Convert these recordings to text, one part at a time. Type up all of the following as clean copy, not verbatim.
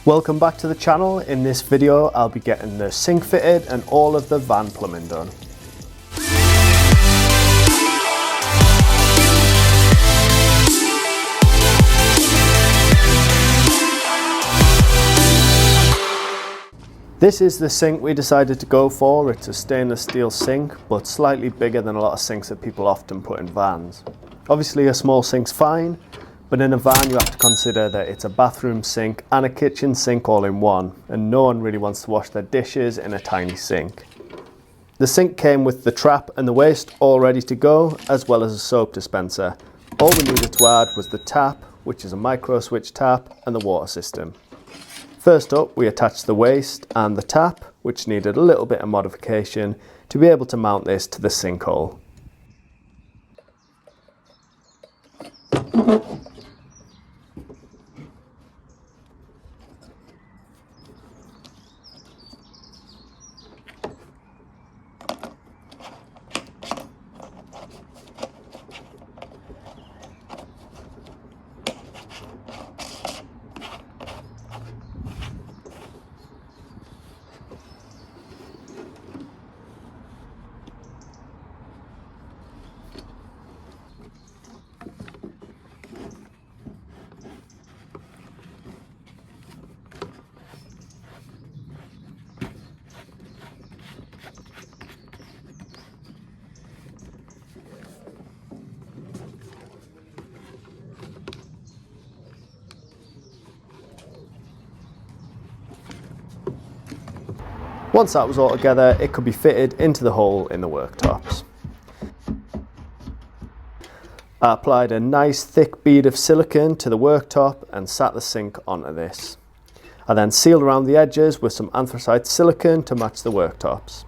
Welcome back to the channel. In this video I'll be getting the sink fitted and all of the van plumbing done. This is the sink we decided to go for. It's a stainless steel sink, but slightly bigger than a lot of sinks that people often put in vans. Obviously a small sink's fine, but in a van you have to consider that it's a bathroom sink and a kitchen sink all in one, and no one really wants to wash their dishes in a tiny sink. The sink came with the trap and the waste all ready to go, as well as a soap dispenser. All we needed to add was the tap, which is a micro switch tap, and the water system. First up, we attached the waste and the tap, which needed a little bit of modification to be able to mount this to the sink hole. Once that was all together, it could be fitted into the hole in the worktops. I applied a nice thick bead of silicone to the worktop and sat the sink onto this. I then sealed around the edges with some anthracite silicone to match the worktops.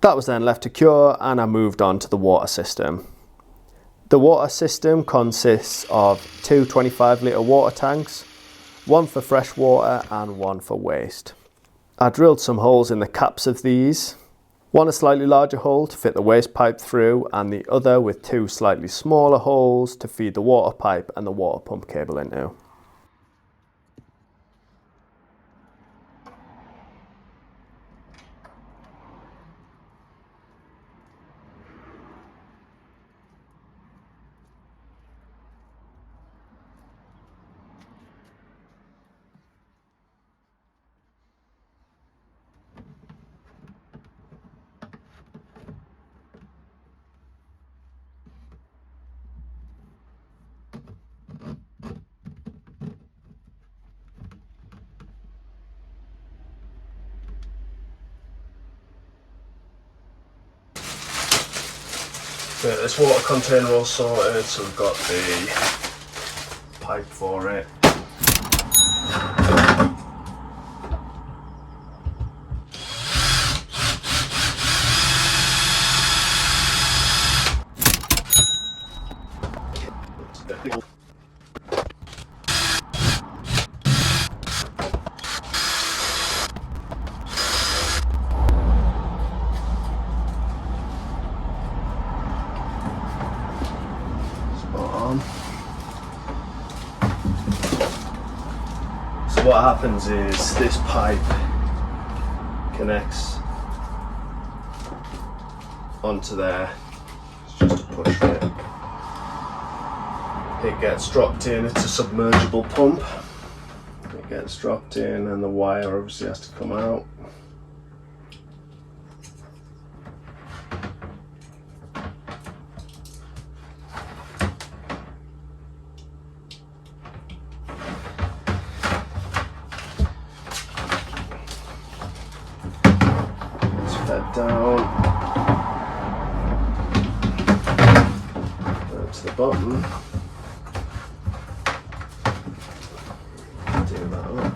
That was then left to cure, and I moved on to the water system. The water system consists of two 25-litre water tanks, one for fresh water and one for waste. I drilled some holes in the caps of these, one a slightly larger hole to fit the waste pipe through, and the other with two slightly smaller holes to feed the water pipe and the water pump cable into. Get this water container all sorted, so we've got the pipe for it. So what happens is this pipe connects onto there. It's just a push fit. It gets dropped in. It's a submergible pump. It gets dropped in, and the wire obviously has to come out. Down to the bottom. Do that up.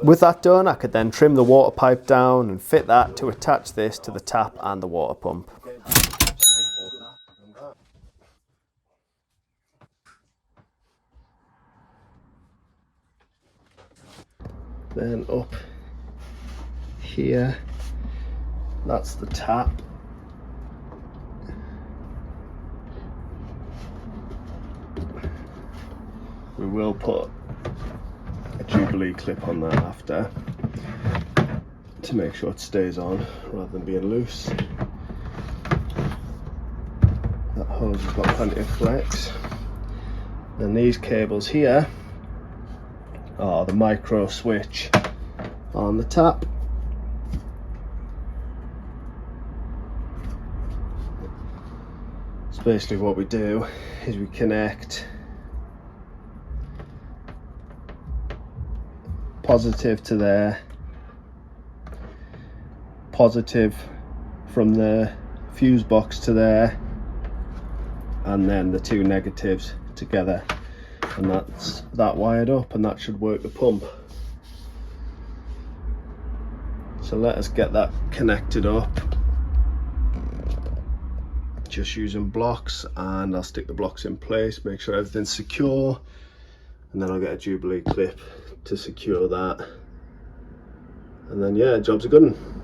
With that done, I could then trim the water pipe down and fit that to attach this to the tap and the water pump. Then up here, that's the tap. We will put a Jubilee clip on that after to make sure it stays on rather than being loose. That hose has got plenty of flex. And these cables here are the micro switch on the tap. So basically what we do is we connect positive to there, positive from the fuse box to there, and then the two negatives together, and that's that wired up, and that should work the pump. So let us get that connected up, just using blocks, and I'll stick the blocks in place, make sure everything's secure, and then I'll get a Jubilee clip to secure that, and then yeah, job's a good one.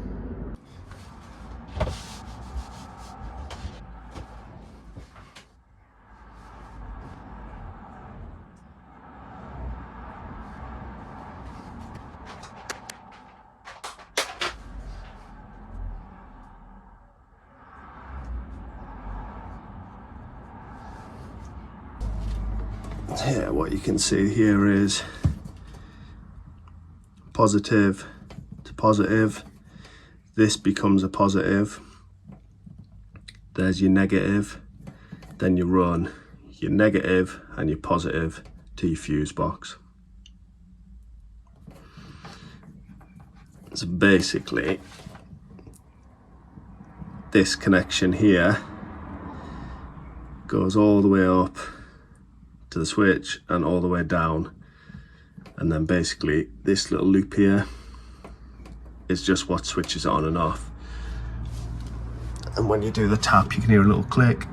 Here, what you can see here is positive to positive. This becomes a positive. There's your negative. Then you run your negative and your positive to your fuse box. So basically, this connection here goes all the way up to the switch and all the way down, and then basically this little loop here is just what switches it on and off. And when you do the tap, you can hear a little click.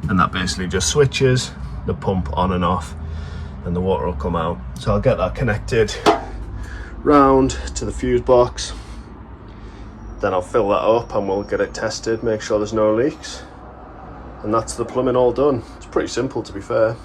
And that basically just switches the pump on and off, and the water will come out. So I'll get that connected round to the fuse box. Then I'll fill that up and we'll get it tested, make sure there's no leaks. And that's the plumbing all done. It's pretty simple, to be fair.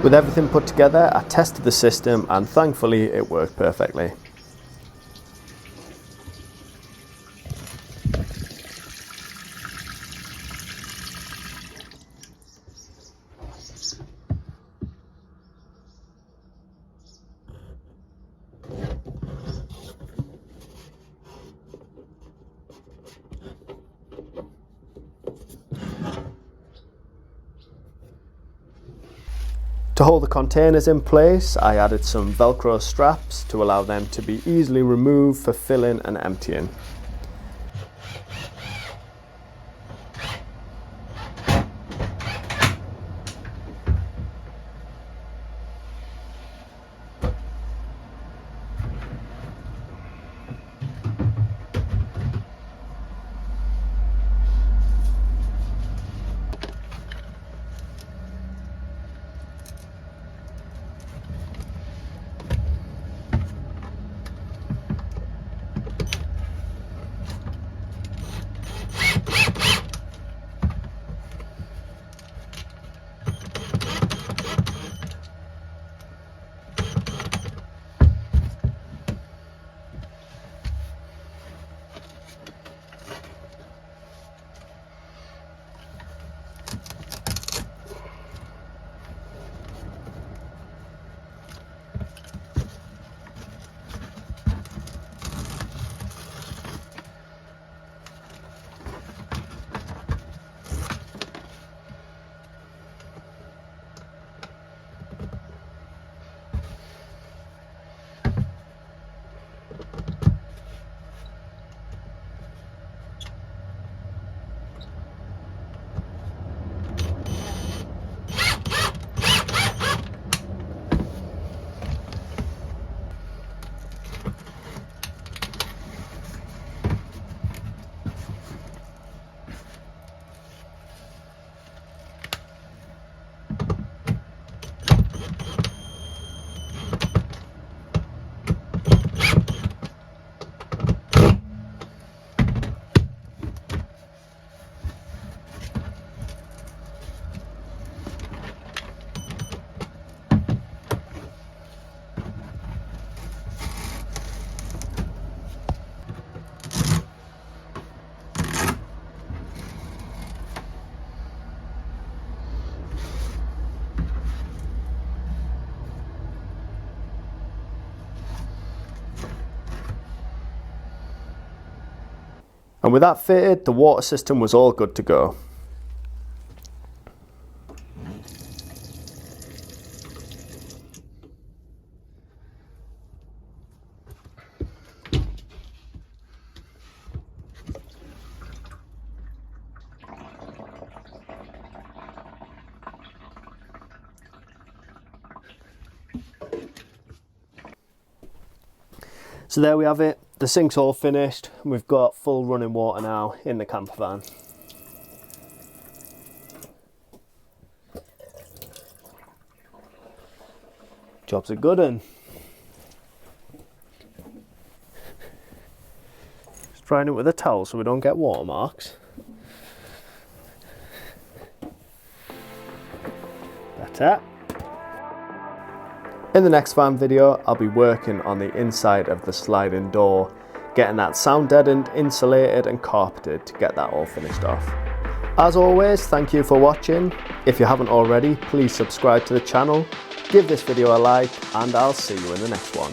With everything put together, I tested the system and thankfully it worked perfectly. To hold the containers in place, I added some Velcro straps to allow them to be easily removed for filling and emptying. And with that fitted, the water system was all good to go. So there we have it. The sink's all finished. We've got full running water now in the camper van. Job's a good one. Just drying it with a towel so we don't get watermarks. Better. In the next van video, I'll be working on the inside of the sliding door, getting that sound deadened, insulated and carpeted to get that all finished off. As always, thank you for watching. If you haven't already, please subscribe to the channel, give this video a like, and I'll see you in the next one.